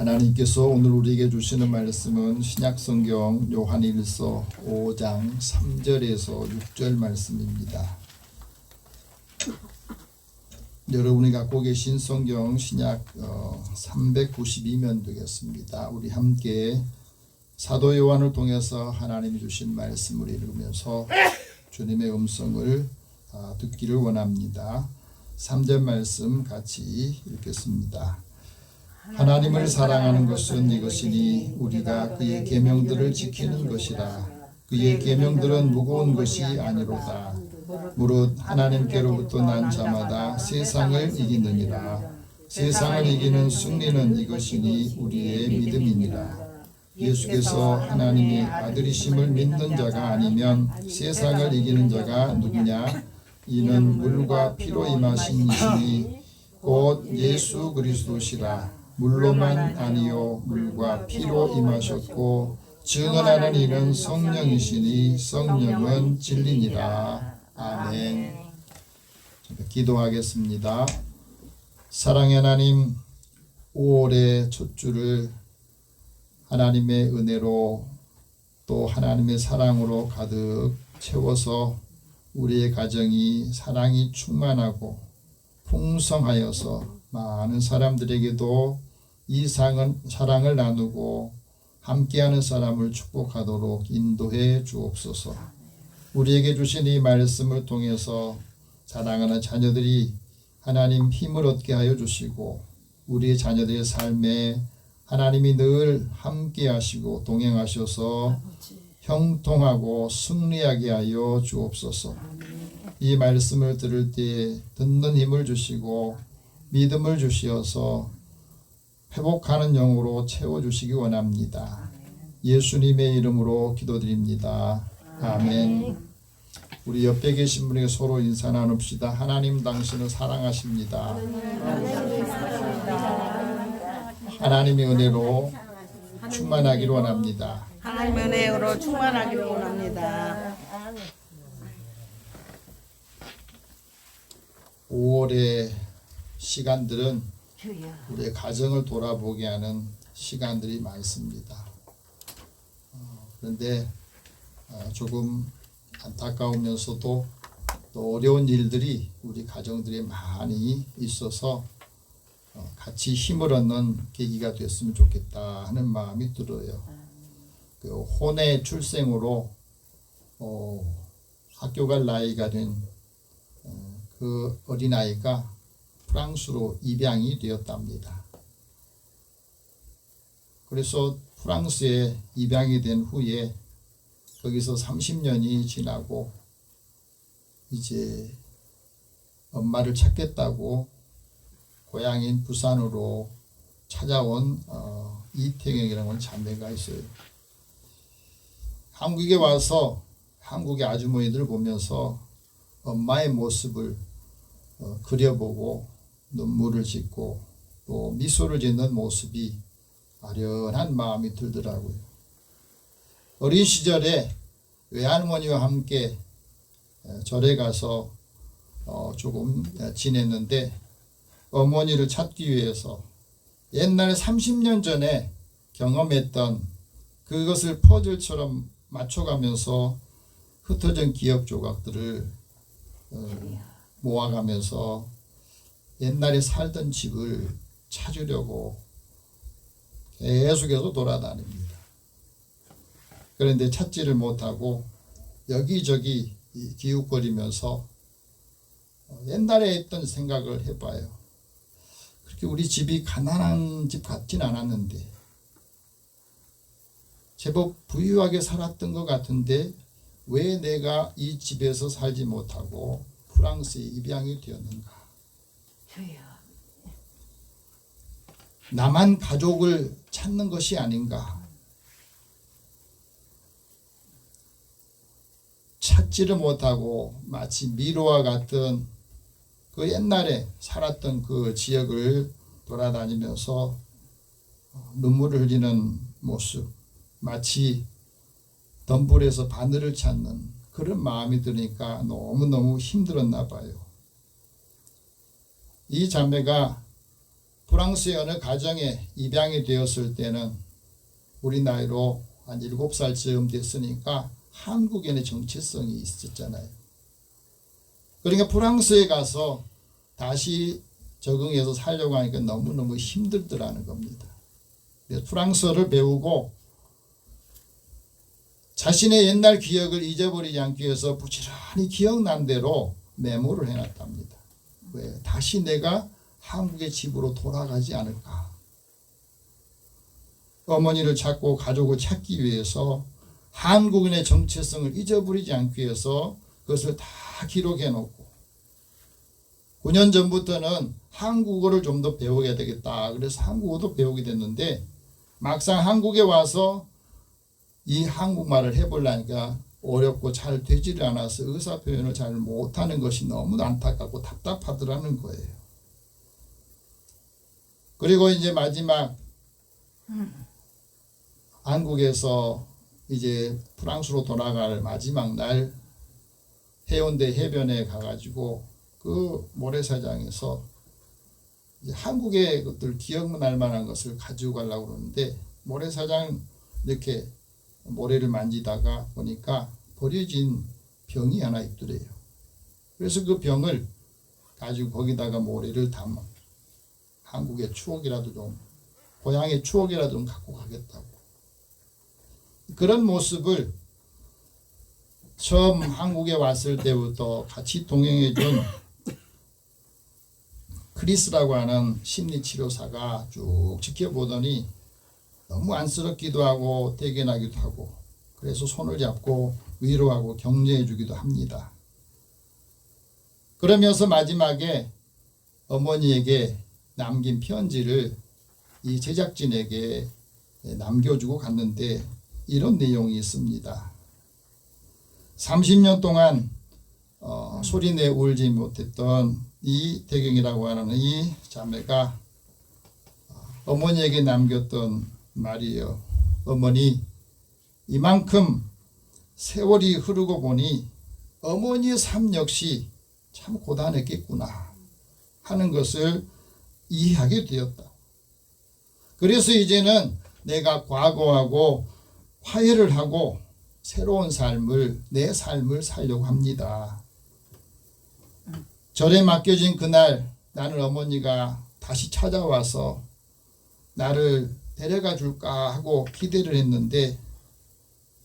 하나님께서 오늘 우리에게 주시는 말씀은 신약성경 요한일서 5장 3절에서 6절 말씀입니다. 여러분이 갖고 계신 성경 신약 392면 되겠습니다. 우리 함께 사도 요한을 통해서 하나님이 주신 말씀을 읽으면서 주님의 음성을 듣기를 원합니다. 3절 말씀 같이 읽겠습니다. 하나님을 사랑하는 것은 이것이니 우리가 그의 계명들을 지키는 것이라. 그의 계명들은 무거운 것이 아니로다. 무릇 하나님께로부터 난 자마다 세상을 이기느니라. 세상을 이기는 승리는 이것이니 우리의 믿음이니라. 예수께서 하나님의 아들이심을 믿는 자가 아니면 세상을 이기는 자가 누구냐? 이는 물과 피로 임하신 이시니 곧 예수 그리스도시라. 물로만 아니요 물과 피로 임하셨고 증언하는 이는 성령이시니 성령은 진리니라. 아멘. 기도하겠습니다. 사랑의 하나님, 5월의 첫 주를 하나님의 은혜로 또 하나님의 사랑으로 가득 채워서 우리의 가정이 사랑이 충만하고 풍성하여서 많은 사람들에게도 이 사랑을 나누고 함께하는 사람을 축복하도록 인도해 주옵소서. 우리에게 주신 이 말씀을 통해서 사랑하는 자녀들이 하나님 힘을 얻게 하여 주시고 우리의 자녀들의 삶에 하나님이 늘 함께 하시고 동행하셔서 형통하고 승리하게 하여 주옵소서. 이 말씀을 들을 때 듣는 힘을 주시고 믿음을 주시어서 회복하는 영으로 채워주시기 원합니다. 예수님의 이름으로 기도드립니다. 아멘. 우리 옆에 계신 분에게 서로 인사 나눕시다. 하나님 당신을 사랑하십니다. 하나님의 은혜로 충만하기를 원합니다. 하나님의 은혜로 충만하기를 원합니다. 5월의 시간들은 우리의 가정을 돌아보게 하는 시간들이 많습니다. 그런데 조금 안타까우면서도 또 어려운 일들이 우리 가정들에 많이 있어서 같이 힘을 얻는 계기가 됐으면 좋겠다 하는 마음이 들어요. 그 혼의 출생으로 학교 갈 나이가 된 그 어린아이가 프랑스로 입양이 되었답니다. 그래서 프랑스에 입양이 된 후에 거기서 30년이 지나고 이제 엄마를 찾겠다고 고향인 부산으로 찾아온 이태경이라는 자매가 있어요. 한국에 와서 한국의 아주머니들 보면서 엄마의 모습을 그려보고 눈물을 짓고 또 미소를 짓는 모습이 아련한 마음이 들더라고요. 어린 시절에 외할머니와 함께 절에 가서 조금 지냈는데 어머니를 찾기 위해서 옛날에 30년 전에 경험했던 그것을 퍼즐처럼 맞춰가면서 흩어진 기억 조각들을 모아가면서 옛날에 살던 집을 찾으려고 계속해서 돌아다닙니다. 그런데 찾지를 못하고 여기저기 기웃거리면서 옛날에 했던 생각을 해봐요. 그렇게 우리 집이 가난한 집 같진 않았는데 제법 부유하게 살았던 것 같은데 왜 내가 이 집에서 살지 못하고 프랑스에 입양이 되었는가? 나만 가족을 찾는 것이 아닌가? 찾지를 못하고 마치 미로와 같은 그 옛날에 살았던 그 지역을 돌아다니면서 눈물을 흘리는 모습, 마치 덤불에서 바늘을 찾는 그런 마음이 드니까 너무너무 힘들었나 봐요. 이 자매가 프랑스의 어느 가정에 입양이 되었을 때는 우리 나이로 한 7살쯤 됐으니까 한국인의 정체성이 있었잖아요. 그러니까 프랑스에 가서 다시 적응해서 살려고 하니까 너무너무 힘들더라는 겁니다. 그래서 프랑스어를 배우고 자신의 옛날 기억을 잊어버리지 않기 위해서 부지런히 기억난 대로 메모를 해놨답니다. 왜? 다시 내가 한국의 집으로 돌아가지 않을까. 어머니를 찾고 가족을 찾기 위해서 한국인의 정체성을 잊어버리지 않기 위해서 그것을 다 기록해 놓고 9년 전부터는 한국어를 좀 더 배워야 되겠다. 그래서 한국어도 배우게 됐는데 막상 한국에 와서 이 한국말을 해보려니까 어렵고 잘 되지를 않아서 의사표현을 잘 못하는 것이 너무 안타깝고 답답하더라는 거예요. 그리고 이제 마지막 한국에서 이제 프랑스로 돌아갈 마지막 날 해운대 해변에 가가지고 그 모래사장에서 이제 한국의 것들 기억날 만한 것을 가지고 가려고 그러는데 모래사장 이렇게 모래를 만지다가 보니까 버려진 병이 하나 있더래요. 그래서 그 병을 가지고 거기다가 모래를 담아 한국의 추억이라도 좀 고향의 추억이라도 좀 갖고 가겠다고. 그런 모습을 처음 한국에 왔을 때부터 같이 동행해 준 크리스라고 하는 심리치료사가 쭉 지켜보더니 너무 안쓰럽기도 하고 대견하기도 하고 그래서 손을 잡고 위로하고 격려해 주기도 합니다. 그러면서 마지막에 어머니에게 남긴 편지를 이 제작진에게 남겨주고 갔는데 이런 내용이 있습니다. 30년 동안 소리내 울지 못했던 이 대경이라고 하는 이 자매가 어머니에게 남겼던 말이에요. 어머니, 이만큼 세월이 흐르고 보니 어머니의 삶 역시 참 고단했겠구나 하는 것을 이해하게 되었다. 그래서 이제는 내가 과거하고 화해를 하고 새로운 삶을, 내 삶을 살려고 합니다. 절에 맡겨진 그날 나는 어머니가 다시 찾아와서 나를 데려가 줄까 하고 기대를 했는데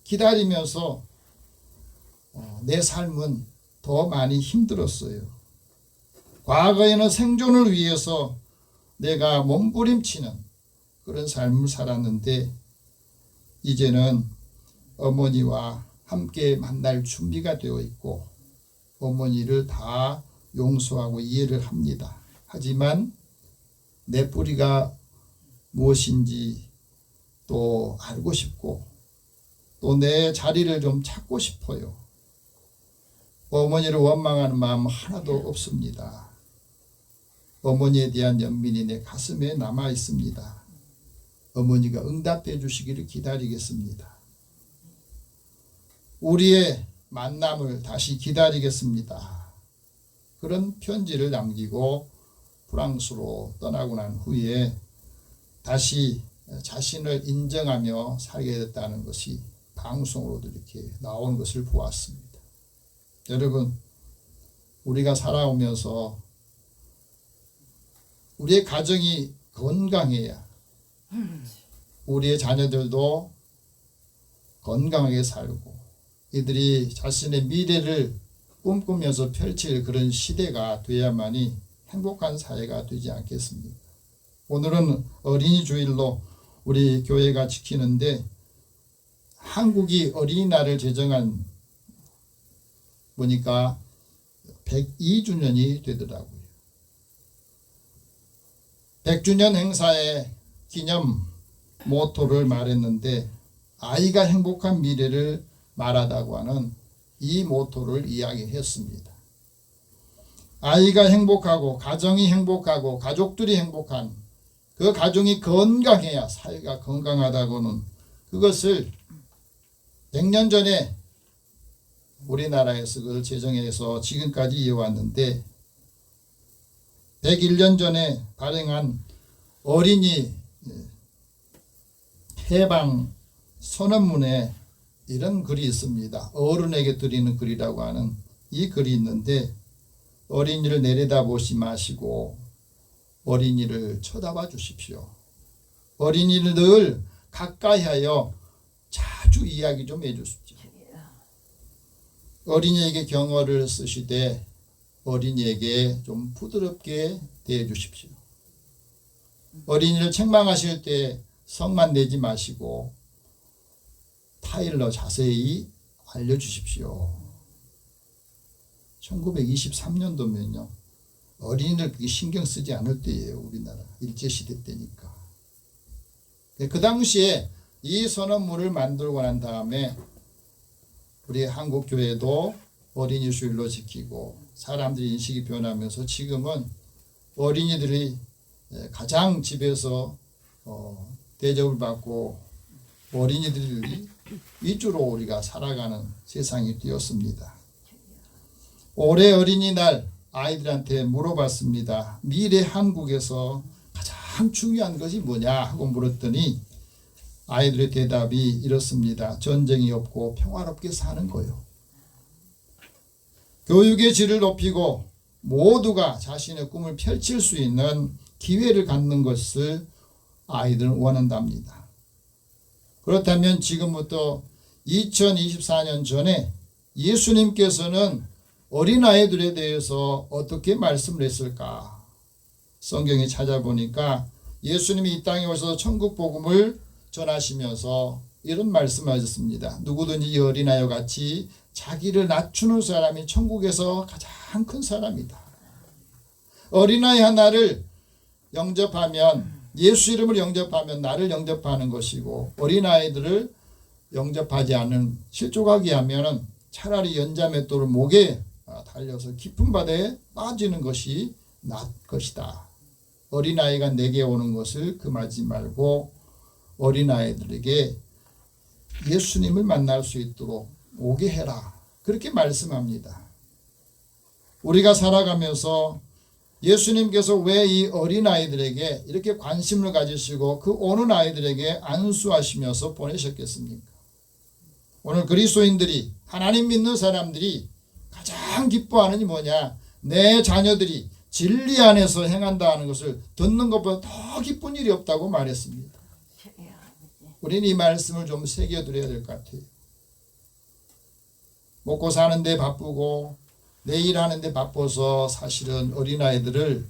기다리면서 내 삶은 더 많이 힘들었어요. 과거에는 생존을 위해서 내가 몸부림치는 그런 삶을 살았는데 이제는 어머니와 함께 만날 준비가 되어 있고 어머니를 다 용서하고 이해를 합니다. 하지만 내 뿌리가 무엇인지 또 알고 싶고 또 내 자리를 좀 찾고 싶어요. 어머니를 원망하는 마음 하나도 없습니다. 어머니에 대한 연민이 내 가슴에 남아 있습니다. 어머니가 응답해 주시기를 기다리겠습니다. 우리의 만남을 다시 기다리겠습니다. 그런 편지를 남기고 프랑스로 떠나고 난 후에 다시 자신을 인정하며 살게 됐다는 것이 방송으로도 이렇게 나온 것을 보았습니다. 여러분, 우리가 살아오면서 우리의 가정이 건강해야 우리의 자녀들도 건강하게 살고 이들이 자신의 미래를 꿈꾸면서 펼칠 그런 시대가 돼야만이 행복한 사회가 되지 않겠습니까? 오늘은 어린이 주일로 우리 교회가 지키는데 한국이 어린이날을 제정한 보니까 102주년이 되더라고요. 100주년 행사의 기념 모토를 말했는데 아이가 행복한 미래를 말하다고 하는 이 모토를 이야기했습니다. 아이가 행복하고 가정이 행복하고 가족들이 행복한 그 가정이 건강해야 사회가 건강하다고는 그것을 100년 전에 우리나라에서 그걸 제정해서 지금까지 이어왔는데 101년 전에 발행한 어린이 해방 선언문에 이런 글이 있습니다. 어른에게 드리는 글이라고 하는 이 글이 있는데, 어린이를 내려다보지 마시고 어린이를 쳐다봐 주십시오. 어린이를 늘 가까이 하여 자주 이야기 좀 해주십시오. 어린이에게 경어를 쓰시되 어린이에게 좀 부드럽게 대해 주십시오. 어린이를 책망하실 때 성만 내지 마시고 타일러 자세히 알려주십시오. 1923년도면요. 어린이들 그게 신경 쓰지 않을 때예요. 우리나라 일제시대 때니까. 그 당시에 이 선언문을 만들고 난 다음에 우리 한국교회도 어린이 주일로 지키고 사람들이 인식이 변하면서 지금은 어린이들이 가장 집에서 대접을 받고 어린이들이 위주로 우리가 살아가는 세상이 되었습니다. 올해 어린이날 아이들한테 물어봤습니다. 미래 한국에서 가장 중요한 것이 뭐냐 하고 물었더니 아이들의 대답이 이렇습니다. 전쟁이 없고 평화롭게 사는 거요. 교육의 질을 높이고 모두가 자신의 꿈을 펼칠 수 있는 기회를 갖는 것을 아이들은 원한답니다. 그렇다면 지금부터 2024년 전에 예수님께서는 어린아이들에 대해서 어떻게 말씀을 했을까? 성경에 찾아보니까 예수님이 이 땅에 오셔서 천국 복음을 전하시면서 이런 말씀하셨습니다. 누구든지 이 어린아이와 같이 자기를 낮추는 사람이 천국에서 가장 큰 사람이다. 어린아이 하나를 영접하면, 예수 이름을 영접하면 나를 영접하는 것이고, 어린아이들을 영접하지 않은 실족하게 하면 차라리 연자맷돌을 목에 달려서 깊은 바다에 빠지는 것이 낫 것이다. 어린아이가 내게 오는 것을 금하지 말고 어린아이들에게 예수님을 만날 수 있도록 오게 해라. 그렇게 말씀합니다. 우리가 살아가면서 예수님께서 왜 이 어린아이들에게 이렇게 관심을 가지시고 그 오는 아이들에게 안수하시면서 보내셨겠습니까? 오늘 그리스도인들이, 하나님 믿는 사람들이 가장 기뻐하는 게 뭐냐? 내 자녀들이 진리 안에서 행한다 하는 것을 듣는 것보다 더 기쁜 일이 없다고 말했습니다. 우리는 이 말씀을 좀 새겨드려야 될 것 같아요. 먹고 사는데 바쁘고 내 일하는데 바빠서 사실은 어린아이들을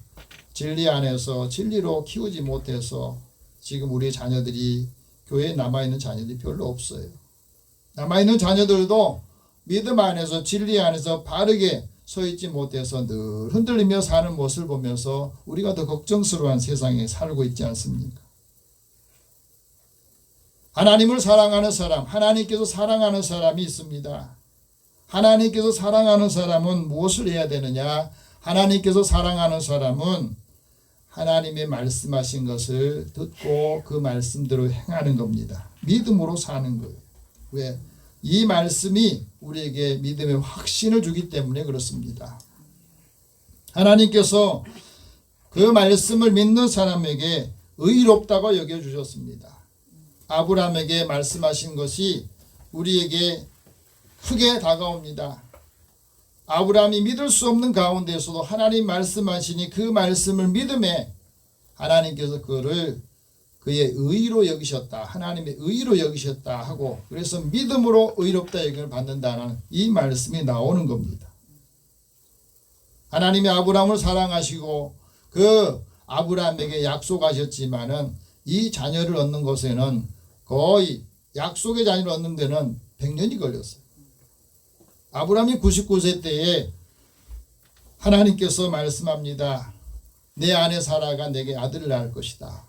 진리 안에서 진리로 키우지 못해서 지금 우리 자녀들이, 교회에 남아있는 자녀들이 별로 없어요. 남아있는 자녀들도 믿음 안에서 진리 안에서 바르게 서 있지 못해서 늘 흔들리며 사는 모습을 보면서 우리가 더 걱정스러운 세상에 살고 있지 않습니까? 하나님을 사랑하는 사람, 하나님께서 사랑하는 사람이 있습니다. 하나님께서 사랑하는 사람은 무엇을 해야 되느냐? 하나님께서 사랑하는 사람은 하나님의 말씀하신 것을 듣고 그 말씀대로 행하는 겁니다. 믿음으로 사는 거예요. 왜? 이 말씀이 우리에게 믿음의 확신을 주기 때문에 그렇습니다. 하나님께서 그 말씀을 믿는 사람에게 의롭다고 여겨주셨습니다. 아브라함에게 말씀하신 것이 우리에게 크게 다가옵니다. 아브라함이 믿을 수 없는 가운데서도 하나님 말씀하시니 그 말씀을 믿음에 하나님께서 그를 그의 의로 여기셨다. 하나님의 의로 여기셨다 하고, 그래서 믿음으로 의롭다 여김을 받는다는 이 말씀이 나오는 겁니다. 하나님이 아브라함을 사랑하시고 그 아브라함에게 약속하셨지만은 이 자녀를 얻는 것에는 거의 약속의 자녀를 얻는 데는 100년이 걸렸어요. 아브라함이 99세 때에 하나님께서 말씀합니다. 내 아내 사라가 내게 아들을 낳을 것이다.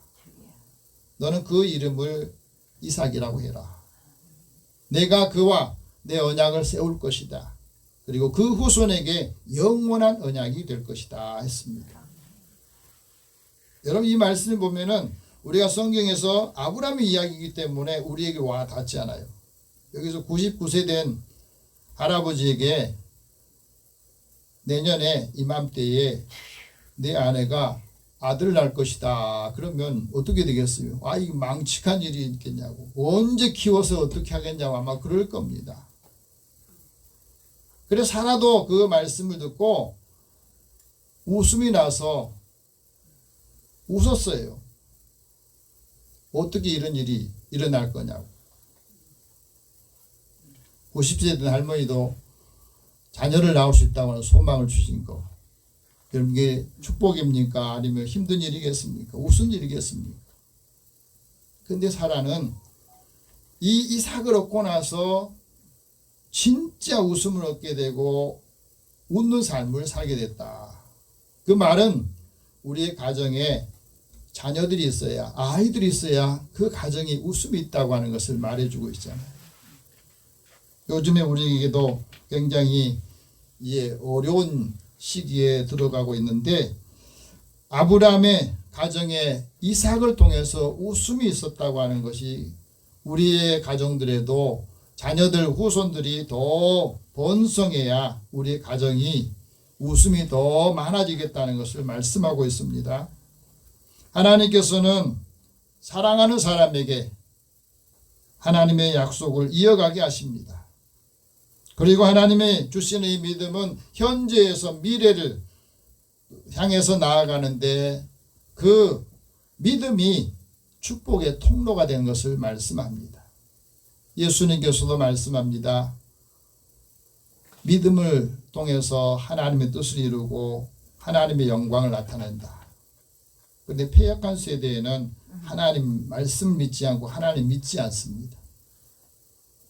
너는 그 이름을 이삭이라고 해라. 내가 그와 내 언약을 세울 것이다. 그리고 그 후손에게 영원한 언약이 될 것이다 했습니다. 여러분, 이 말씀을 보면은 우리가 성경에서 아브라함의 이야기이기 때문에 우리에게 와 닿지 않아요. 여기서 99세 된 할아버지에게 내년에 이맘때에 내 아내가 아들 낳을 것이다. 그러면 어떻게 되겠어요? 아, 이 망측한 일이 있겠냐고. 언제 키워서 어떻게 하겠냐고 아마 그럴 겁니다. 그래서 사라도 그 말씀을 듣고 웃음이 나서 웃었어요. 어떻게 이런 일이 일어날 거냐고. 90세 된 할머니도 자녀를 낳을 수 있다고 하는 소망을 주신 거. 그럼 이게 축복입니까? 아니면 힘든 일이겠습니까? 무슨 일이겠습니까? 근데 사라는 이 이삭을 얻고 나서 진짜 웃음을 얻게 되고 웃는 삶을 살게 됐다. 그 말은 우리의 가정에 자녀들이 있어야, 아이들이 있어야 그 가정이 웃음이 있다고 하는 것을 말해주고 있잖아요. 요즘에 우리에게도 굉장히 어려운 시기에 들어가고 있는데, 아브라함의 가정에 이삭을 통해서 웃음이 있었다고 하는 것이 우리의 가정들에도 자녀들 후손들이 더 번성해야 우리 가정이 웃음이 더 많아지겠다는 것을 말씀하고 있습니다. 하나님께서는 사랑하는 사람에게 하나님의 약속을 이어가게 하십니다. 그리고 하나님의 주시는 이 믿음은 현재에서 미래를 향해서 나아가는데 그 믿음이 축복의 통로가 된 것을 말씀합니다. 예수님께서도 말씀합니다. 믿음을 통해서 하나님의 뜻을 이루고 하나님의 영광을 나타낸다. 그런데 패역한 세대에는 하나님 말씀 믿지 않고 하나님 믿지 않습니다.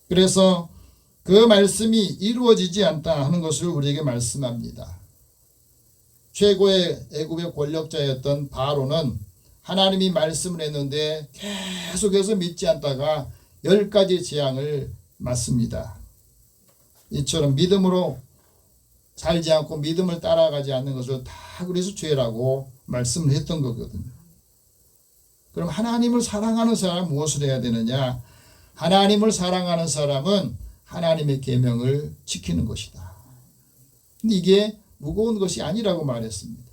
그래서 그 말씀이 이루어지지 않다 하는 것을 우리에게 말씀합니다. 최고의 애굽의 권력자였던 바로는 하나님이 말씀을 했는데 계속해서 믿지 않다가 10가지 재앙을 맞습니다. 이처럼 믿음으로 살지 않고 믿음을 따라가지 않는 것을 다 그래서 죄라고 말씀을 했던 거거든요. 그럼 하나님을 사랑하는 사람은 무엇을 해야 되느냐? 하나님을 사랑하는 사람은 하나님의 계명을 지키는 것이다. 근데 이게 무거운 것이 아니라고 말했습니다.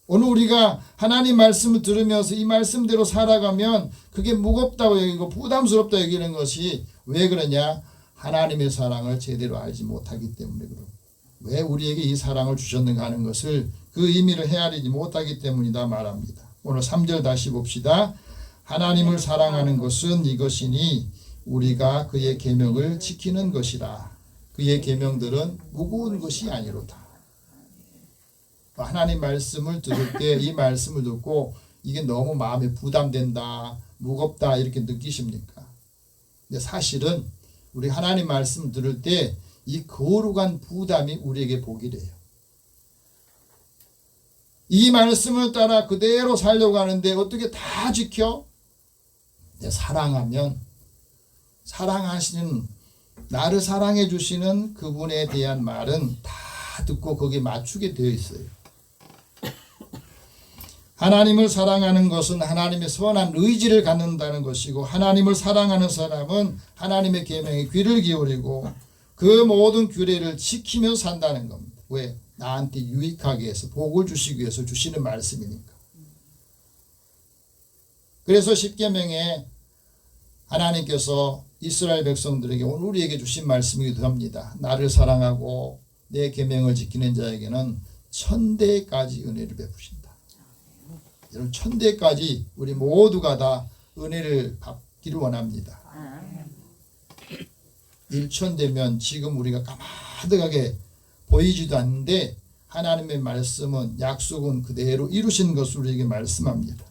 오늘 우리가 하나님 말씀을 들으면서 이 말씀대로 살아가면 그게 무겁다고 여기고 부담스럽다고 여기는 것이 왜 그러냐? 하나님의 사랑을 제대로 알지 못하기 때문에 그렇고, 왜 우리에게 이 사랑을 주셨는가 하는 것을 그 의미를 헤아리지 못하기 때문이다 말합니다. 오늘 3절 다시 봅시다. 하나님을 사랑하는 것은 이것이니 우리가 그의 계명을 지키는 것이라. 그의 계명들은 무거운 것이 아니로다. 하나님 말씀을 들을 때 이 말씀을 듣고 이게 너무 마음에 부담된다, 무겁다 이렇게 느끼십니까? 근데 사실은 우리 하나님 말씀 들을 때 이 거룩한 부담이 우리에게 복이래요. 이 말씀을 따라 그대로 살려고 하는데 어떻게 다 지켜? 사랑하면 사랑하시는, 나를 사랑해 주시는 그분에 대한 말은 다 듣고 거기에 맞추게 되어 있어요. 하나님을 사랑하는 것은 하나님의 선한 의지를 갖는다는 것이고, 하나님을 사랑하는 사람은 하나님의 계명에 귀를 기울이고 그 모든 규례를 지키며 산다는 겁니다. 왜? 나한테 유익하게 해서 복을 주시기 위해서 주시는 말씀이니까. 그래서 십계명에 하나님께서 이스라엘 백성들에게 오늘 우리에게 주신 말씀이기도 합니다. 나를 사랑하고 내 계명을 지키는 자에게는 천대까지 은혜를 베푸신다. 여러분, 천대까지 우리 모두가 다 은혜를 받기를 원합니다. 1천대면 지금 우리가 까마득하게 보이지도 않는데 하나님의 말씀은, 약속은 그대로 이루신 것을 우리에게 말씀합니다.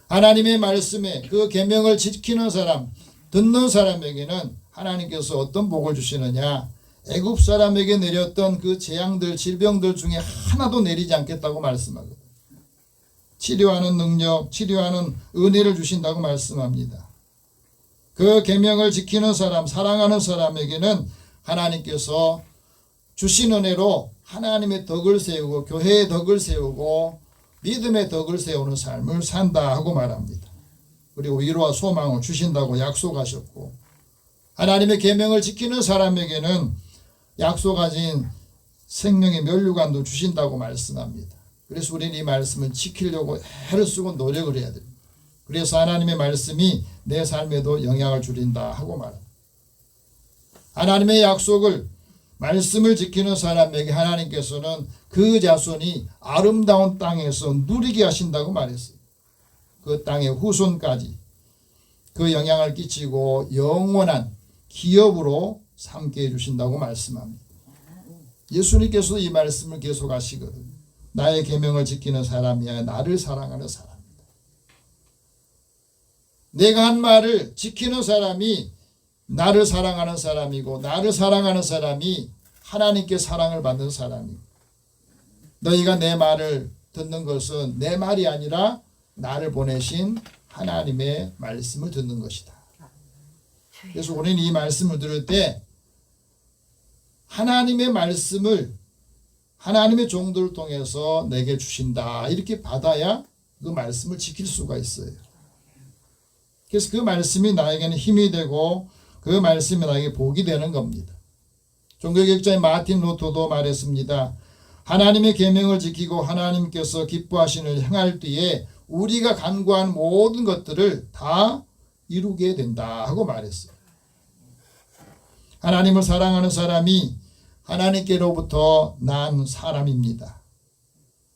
하나님의 말씀에 그 계명을 지키는 사람, 듣는 사람에게는 하나님께서 어떤 복을 주시느냐? 애굽 사람에게 내렸던 그 재앙들, 질병들 중에 하나도 내리지 않겠다고 말씀하거든요. 치료하는 능력, 치료하는 은혜를 주신다고 말씀합니다. 그 계명을 지키는 사람, 사랑하는 사람에게는 하나님께서 주신 은혜로 하나님의 덕을 세우고 교회의 덕을 세우고 믿음의 덕을 세우는 삶을 산다 하고 말합니다. 그리고 위로와 소망을 주신다고 약속하셨고, 하나님의 계명을 지키는 사람에게는 약속하신 생명의 면류관도 주신다고 말씀합니다. 그래서 우리는 이 말씀을 지키려고 애를 쓰고 노력을 해야 됩니다. 그래서 하나님의 말씀이 내 삶에도 영향을 주린다 하고 말합니다. 하나님의 약속을 말씀을 지키는 사람에게 하나님께서는 그 자손이 아름다운 땅에서 누리게 하신다고 말했어요. 그 땅의 후손까지 그 영향을 끼치고 영원한 기업으로 삼게 해주신다고 말씀합니다. 예수님께서도 이 말씀을 계속 하시거든요. 나의 계명을 지키는 사람이야 나를 사랑하는 사람이다. 내가 한 말을 지키는 사람이 나를 사랑하는 사람이고 나를 사랑하는 사람이 하나님께 사랑을 받는 사람이고 너희가 내 말을 듣는 것은 내 말이 아니라 나를 보내신 하나님의 말씀을 듣는 것이다. 그래서 우리는 이 말씀을 들을 때 하나님의 말씀을 하나님의 종들을 통해서 내게 주신다 이렇게 받아야 그 말씀을 지킬 수가 있어요. 그래서 그 말씀이 나에게는 힘이 되고 그 말씀이 나에게 복이 되는 겁니다. 종교개혁자인 마틴 루터도 말했습니다. 하나님의 계명을 지키고 하나님께서 기뻐하시는 일을 행할 때에 우리가 간구한 모든 것들을 다 이루게 된다 하고 말했어요. 하나님을 사랑하는 사람이 하나님께로부터 난 사람입니다.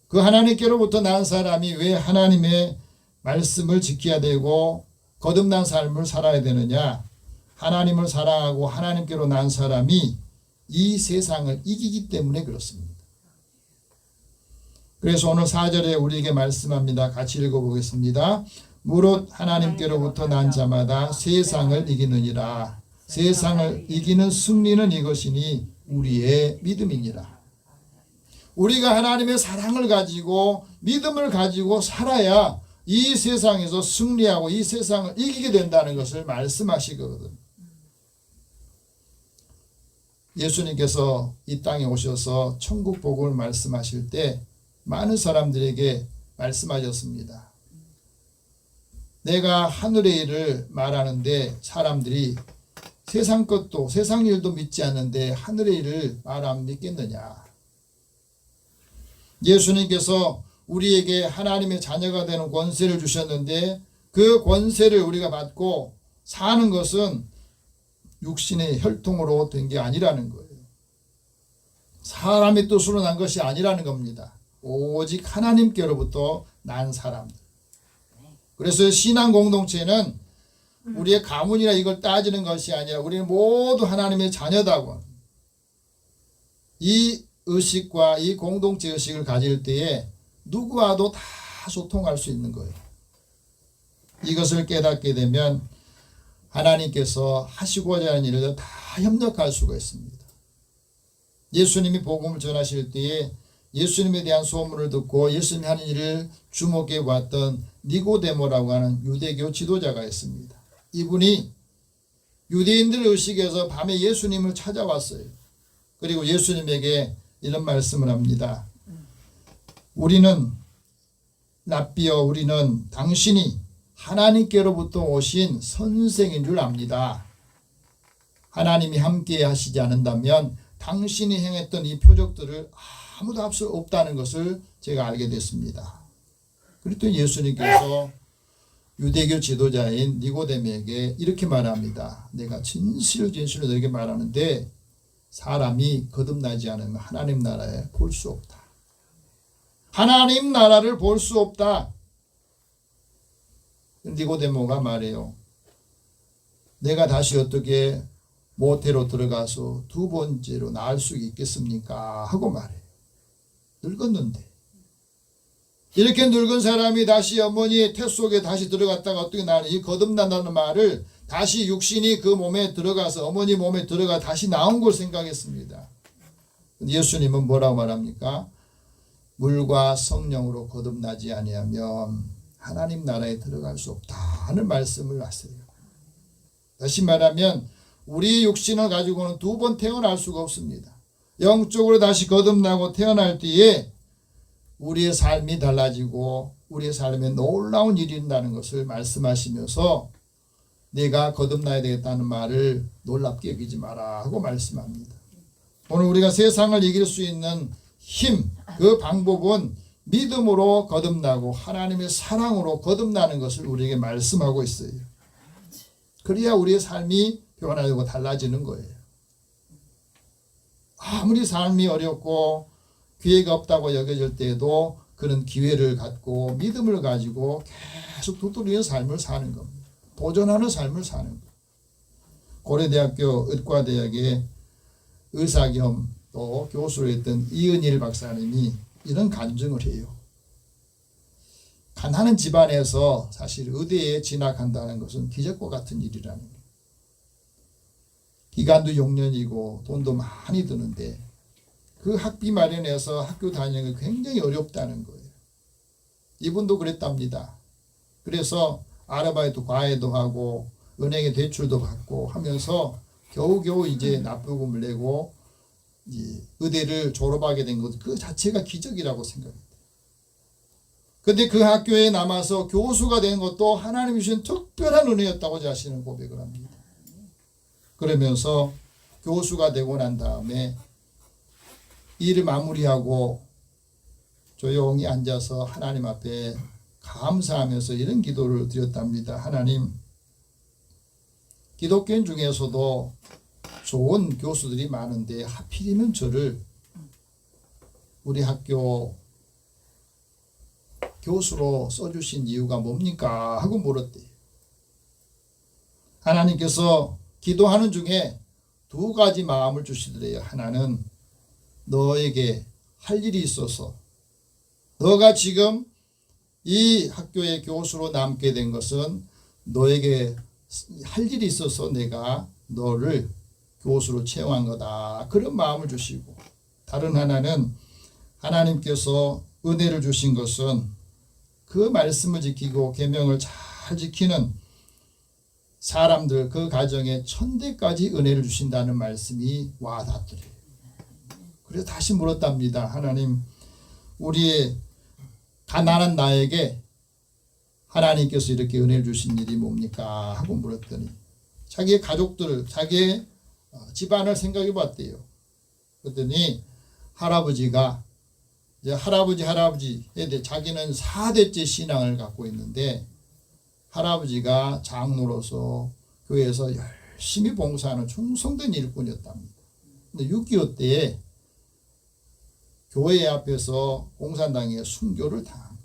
그 하나님께로부터 난 사람이 왜 하나님의 말씀을 지켜야 되고 거듭난 삶을 살아야 되느냐? 하나님을 사랑하고 하나님께로 난 사람이 이 세상을 이기기 때문에 그렇습니다. 그래서 오늘 4절에 우리에게 말씀합니다. 같이 읽어보겠습니다. 무릇 하나님께로부터 난 자마다 세상을 이기느니라. 세상을 이기는 승리는 이것이니 우리의 믿음이니라. 우리가 하나님의 사랑을 가지고 믿음을 가지고 살아야 이 세상에서 승리하고 이 세상을 이기게 된다는 것을 말씀하시거든. 예수님께서 이 땅에 오셔서 천국 복음을 말씀하실 때 많은 사람들에게 말씀하셨습니다. 내가 하늘의 일을 말하는데 사람들이 세상 것도 세상 일도 믿지 않는데 하늘의 일을 말하면 믿겠느냐. 예수님께서 우리에게 하나님의 자녀가 되는 권세를 주셨는데 그 권세를 우리가 받고 사는 것은 육신의 혈통으로 된 게 아니라는 거예요. 사람의 뜻으로 난 것이 아니라는 겁니다. 오직 하나님께로부터 난 사람들. 그래서 신앙 공동체는 우리의 가문이나 이걸 따지는 것이 아니라 우리는 모두 하나님의 자녀다고. 이 의식과 이 공동체 의식을 가질 때에 누구와도 다 소통할 수 있는 거예요. 이것을 깨닫게 되면 하나님께서 하시고자 하는 일을 다 협력할 수가 있습니다. 예수님이 복음을 전하실 때에 예수님에 대한 소문을 듣고 예수님이 하는 일을 주목해 봤던 니고데모라고 하는 유대교 지도자가 있습니다. 이분이 유대인들 의식에서 밤에 예수님을 찾아왔어요. 그리고 예수님에게 이런 말씀을 합니다. 우리는 랍비여 우리는 당신이 하나님께로부터 오신 선생인 줄 압니다. 하나님이 함께 하시지 않는다면 당신이 행했던 이 표적들을 아무도 할 수 없다는 것을 제가 알게 됐습니다. 그랬더니 예수님께서 유대교 지도자인 니고데모에게 이렇게 말합니다. 내가 진실로 너에게 말하는데 사람이 거듭나지 않으면 하나님 나라에 볼 수 없다. 하나님 나라를 볼 수 없다. 니고데모가 말해요. 내가 다시 어떻게 모태로 들어가서 두 번째로 낳을 수 있겠습니까? 하고 말해요. 늙었는데. 이렇게 늙은 사람이 다시 어머니의 태 속에 다시 들어갔다가 어떻게 나는 이 거듭난다는 말을 다시 육신이 그 몸에 들어가서 어머니 몸에 들어가 다시 나온 걸 생각했습니다. 예수님은 뭐라고 말합니까? 물과 성령으로 거듭나지 아니하면 하나님 나라에 들어갈 수 없다 하는 말씀을 하세요. 다시 말하면 우리 육신을 가지고는 두 번 태어날 수가 없습니다. 영적으로 다시 거듭나고 태어날 때에 우리의 삶이 달라지고 우리의 삶에 놀라운 일이 있다는 것을 말씀하시면서 내가 거듭나야 되겠다는 말을 놀랍게 여기지 마라 하고 말씀합니다. 오늘 우리가 세상을 이길 수 있는 힘, 그 방법은 믿음으로 거듭나고 하나님의 사랑으로 거듭나는 것을 우리에게 말씀하고 있어요. 그래야 우리의 삶이 변화되고 달라지는 거예요. 아무리 삶이 어렵고 기회가 없다고 여겨질 때에도 그런 기회를 갖고 믿음을 가지고 계속 두드리는 삶을 사는 겁니다. 도전하는 삶을 사는 거예요. 고려대학교 의과대학의 의사 겸 또 교수로 했던 이은일 박사님이 이런 간증을 해요. 가난한 집안에서 사실 의대에 진학한다는 것은 기적과 같은 일이라는 거예요. 기간도 6년이고 돈도 많이 드는데 그 학비 마련해서 학교 다니는 게 굉장히 어렵다는 거예요. 이분도 그랬답니다. 그래서 아르바이트 과외도 하고 은행에 대출도 받고 하면서 겨우겨우 이제 납부금을 내고 의대를 졸업하게 된 것 그 자체가 기적이라고 생각합니다. 그런데 그 학교에 남아서 교수가 된 것도 하나님이 주신 특별한 은혜였다고 자신은 고백을 합니다. 그러면서 교수가 되고 난 다음에 일을 마무리하고 조용히 앉아서 하나님 앞에 감사하면서 이런 기도를 드렸답니다. 하나님, 기독교인 중에서도 좋은 교수들이 많은데 하필이면 저를 우리 학교 교수로 써주신 이유가 뭡니까? 하고 물었대요. 하나님께서 기도하는 중에 두 가지 마음을 주시더래요. 하나는 너에게 할 일이 있어서 너가 지금 이 학교의 교수로 남게 된 것은 너에게 할 일이 있어서 내가 너를 교수로 채용한 거다. 그런 마음을 주시고, 다른 하나는 하나님께서 은혜를 주신 것은 그 말씀을 지키고 계명을 잘 지키는 사람들 그 가정에 천대까지 은혜를 주신다는 말씀이 와닿더래요. 그래서 다시 물었답니다. 하나님, 우리의 가난한 나에게 하나님께서 이렇게 은혜를 주신 일이 뭡니까? 하고 물었더니 자기의 가족들, 자기의 집안을 생각해 봤대요. 그랬더니 할아버지가 이제 할아버지에 대해 자기는 4대째 신앙을 갖고 있는데 할아버지가 장로로서 교회에서 열심히 봉사하는 충성된 일꾼이었답니다. 근데 6.25 때에 교회 앞에서 공산당에 순교를 당한 거예요.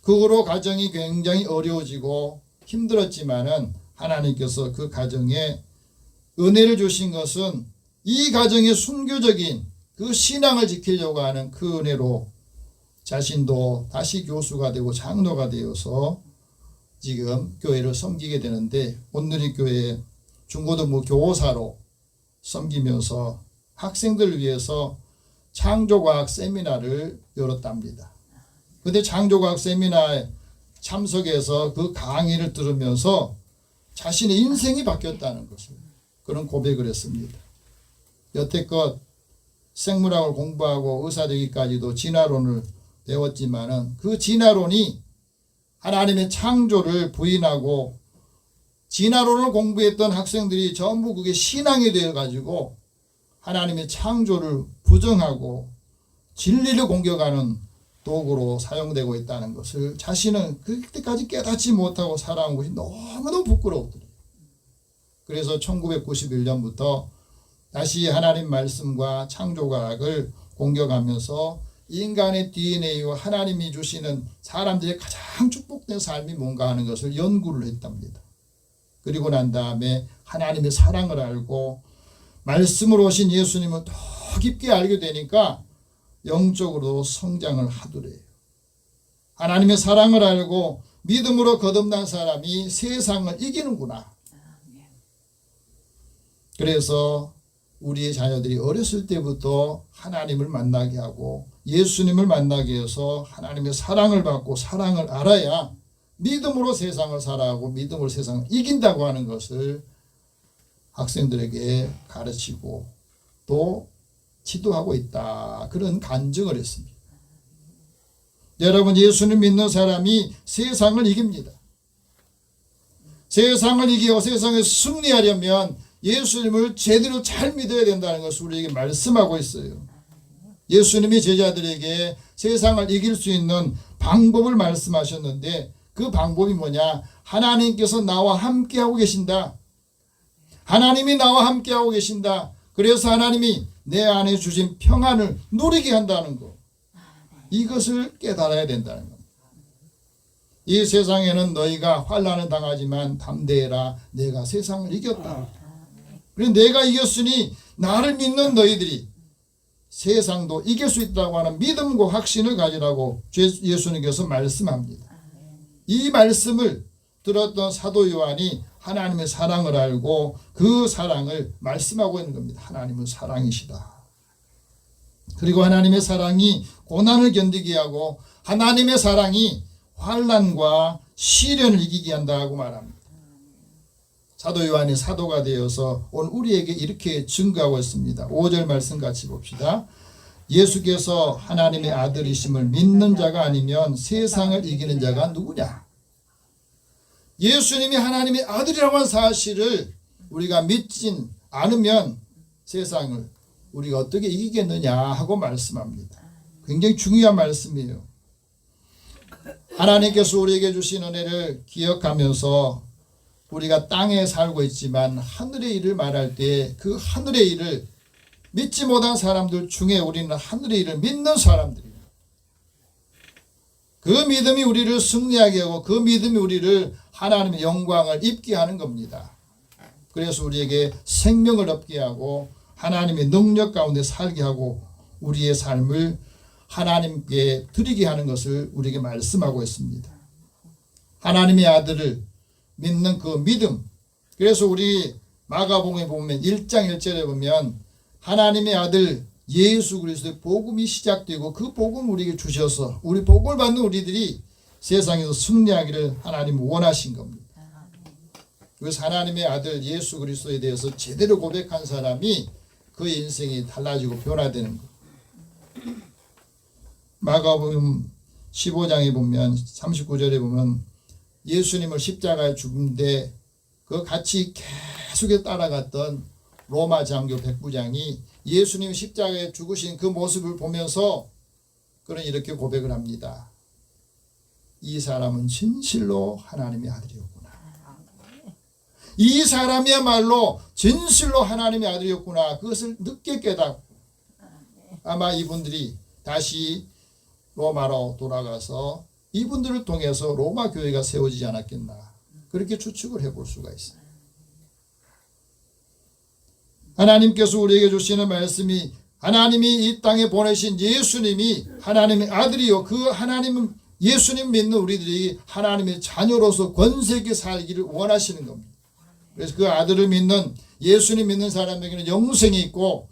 그 후로 가정이 굉장히 어려워지고 힘들었지만은 하나님께서 그 가정에 은혜를 주신 것은 이 가정의 순교적인 그 신앙을 지키려고 하는 그 은혜로 자신도 다시 교수가 되고 장로가 되어서 지금 교회를 섬기게 되는데 온누리교회 중고등부 교사로 섬기면서 학생들을 위해서 창조과학 세미나를 열었답니다. 그런데 창조과학 세미나에 참석해서 그 강의를 들으면서 자신의 인생이 바뀌었다는 것을 그런 고백을 했습니다. 여태껏 생물학을 공부하고 의사 되기까지도 진화론을 배웠지만은 그 진화론이 하나님의 창조를 부인하고 진화론을 공부했던 학생들이 전부 그게 신앙이 되어 가지고 하나님의 창조를 부정하고 진리를 공격하는 도구로 사용되고 있다는 것을 자신은 그때까지 깨닫지 못하고 살아온 것이 너무너무 부끄러웠더래요. 그래서 1991년부터 다시 하나님 말씀과 창조과학을 공격하면서 인간의 DNA와 하나님이 주시는 사람들의 가장 축복된 삶이 뭔가 하는 것을 연구를 했답니다. 그리고 난 다음에 하나님의 사랑을 알고 말씀으로 오신 예수님을 더 깊게 알게 되니까 영적으로 성장을 하더래요. 하나님의 사랑을 알고 믿음으로 거듭난 사람이 세상을 이기는구나. 그래서 우리의 자녀들이 어렸을 때부터 하나님을 만나게 하고 예수님을 만나게 해서 하나님의 사랑을 받고 사랑을 알아야 믿음으로 세상을 살아가고 믿음으로 세상을 이긴다고 하는 것을 학생들에게 가르치고 또 지도하고 있다. 그런 간증을 했습니다. 여러분, 예수님 믿는 사람이 세상을 이깁니다. 세상을 이기고 세상에 승리하려면 예수님을 제대로 잘 믿어야 된다는 것을 우리에게 말씀하고 있어요. 예수님이 제자들에게 세상을 이길 수 있는 방법을 말씀하셨는데 그 방법이 뭐냐? 하나님께서 나와 함께하고 계신다. 하나님이 나와 함께하고 계신다. 그래서 하나님이 내 안에 주신 평안을 누리게 한다는 것. 이것을 깨달아야 된다는 겁니다. 이 세상에는 너희가 환난을 당하지만 담대해라. 내가 세상을 이겼다. 그래서 내가 이겼으니 나를 믿는 너희들이 세상도 이길 수 있다고 하는 믿음과 확신을 가지라고 예수님께서 말씀합니다. 이 말씀을 들었던 사도 요한이 하나님의 사랑을 알고 그 사랑을 말씀하고 있는 겁니다. 하나님은 사랑이시다. 그리고 하나님의 사랑이 고난을 견디게 하고 하나님의 사랑이 환난과 시련을 이기게 한다고 말합니다. 사도 요한이 사도가 되어서 오늘 우리에게 이렇게 증거하고 있습니다. 5절 말씀 같이 봅시다. 예수께서 하나님의 아들이심을 믿는 자가 아니면 세상을 이기는 자가 누구냐? 예수님이 하나님의 아들이라고 하는 사실을 우리가 믿진 않으면 세상을 우리가 어떻게 이기겠느냐 하고 말씀합니다. 굉장히 중요한 말씀이에요. 하나님께서 우리에게 주신 은혜를 기억하면서 우리가 땅에 살고 있지만 하늘의 일을 말할 때 그 하늘의 일을 믿지 못한 사람들 중에 우리는 하늘의 일을 믿는 사람들이에요. 그 믿음이 우리를 승리하게 하고 그 믿음이 우리를 하나님의 영광을 입게 하는 겁니다. 그래서 우리에게 생명을 얻게 하고 하나님의 능력 가운데 살게 하고 우리의 삶을 하나님께 드리게 하는 것을 우리에게 말씀하고 있습니다. 하나님의 아들을 믿는 그 믿음. 그래서 우리 마가복음에 보면 1장 1절에 보면 하나님의 아들 예수 그리스도의 복음이 시작되고 그 복음 우리에게 주셔서 우리 복음을 받는 우리들이 세상에서 승리하기를 하나님 원하신 겁니다. 그래서 하나님의 아들 예수 그리스도에 대해서 제대로 고백한 사람이 그 인생이 달라지고 변화되는 것. 마가복음 15장에 보면 39절에 보면 예수님을 십자가에 죽은데 그 같이 계속해서 따라갔던 로마 장교 백부장이 예수님 십자가에 죽으신 그 모습을 보면서 그는 이렇게 고백을 합니다. 이 사람은 진실로 하나님의 아들이었구나. 이 사람이야말로 진실로 하나님의 아들이었구나. 그것을 늦게 깨닫고 아마 이분들이 다시 로마로 돌아가서 이분들을 통해서 로마 교회가 세워지지 않았겠나. 그렇게 추측을 해볼 수가 있어요. 하나님께서 우리에게 주시는 말씀이 하나님이 이 땅에 보내신 예수님이 하나님의 아들이요. 그 하나님은 예수님 믿는 우리들이 하나님의 자녀로서 권세있게 살기를 원하시는 겁니다. 그래서 그 아들을 믿는 예수님 믿는 사람에게는 영생이 있고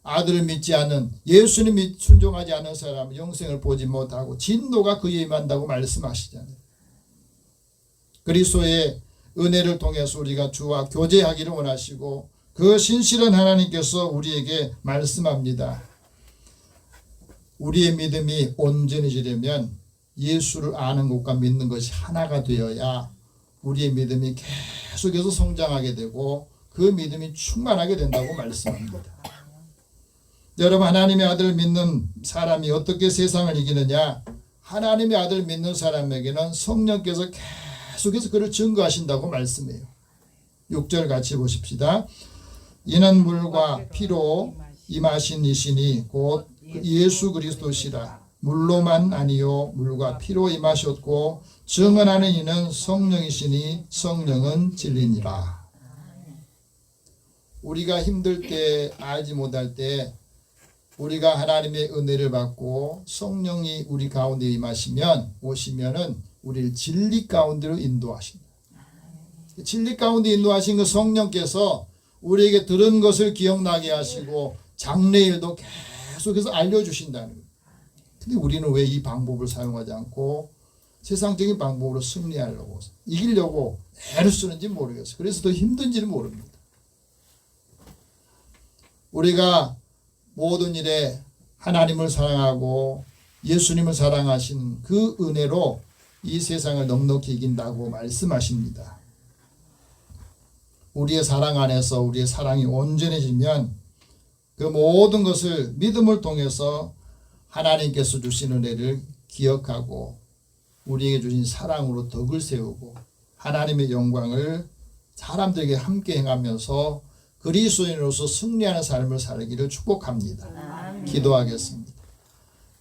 아들을 믿지 않는 예수님 순종하지 않는 사람은 영생을 보지 못하고 진노가 그에 임한다고 말씀하시잖아요. 그리스도의 은혜를 통해서 우리가 주와 교제하기를 원하시고 그 신실한 하나님께서 우리에게 말씀합니다. 우리의 믿음이 온전해지려면 예수를 아는 것과 믿는 것이 하나가 되어야 우리의 믿음이 계속해서 성장하게 되고 그 믿음이 충만하게 된다고 말씀합니다. 여러분 하나님의 아들을 믿는 사람이 어떻게 세상을 이기느냐? 하나님의 아들을 믿는 사람에게는 성령께서 계속해서 그를 증거하신다고 말씀해요. 6절 같이 보십시다. 이는 물과 피로 임하신 이시니 곧 예수 그리스도시라. 물로만 아니요 물과 피로 임하셨고 증언하는 이는 성령이시니 성령은 진리니라. 우리가 힘들 때 알지 못할 때 우리가 하나님의 은혜를 받고 성령이 우리 가운데 오시면은 우리를 진리 가운데로 인도하신다. 진리 가운데 인도하신 그 성령께서 우리에게 들은 것을 기억나게 하시고 장래일도 계속해서 알려주신다는 거예요. 근데 우리는 왜 이 방법을 사용하지 않고 세상적인 방법으로 승리하려고 이기려고 애를 쓰는지 모르겠어요. 그래서 더 힘든지는 모릅니다. 우리가 모든 일에 하나님을 사랑하고 예수님을 사랑하신 그 은혜로 이 세상을 넉넉히 이긴다고 말씀하십니다. 우리의 사랑 안에서 우리의 사랑이 온전해지면 그 모든 것을 믿음을 통해서 하나님께서 주신 은혜를 기억하고 우리에게 주신 사랑으로 덕을 세우고 하나님의 영광을 사람들에게 함께 행하면서 그리스도인으로서 승리하는 삶을 살기를 축복합니다. 기도하겠습니다.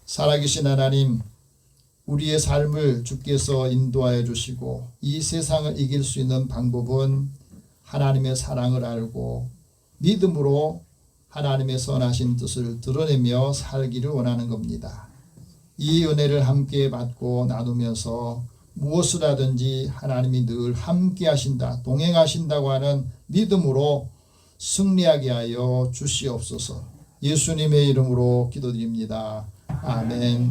살아계신 하나님, 우리의 삶을 주께서 인도하여 주시고 이 세상을 이길 수 있는 방법은 하나님의 사랑을 알고 믿음으로 하나님의 선하신 뜻을 드러내며 살기를 원하는 겁니다. 이 은혜를 함께 받고 나누면서 무엇을 하든지 하나님이 늘 함께 하신다, 동행하신다고 하는 믿음으로 승리하게 하여 주시옵소서. 예수님의 이름으로 기도드립니다. 아멘.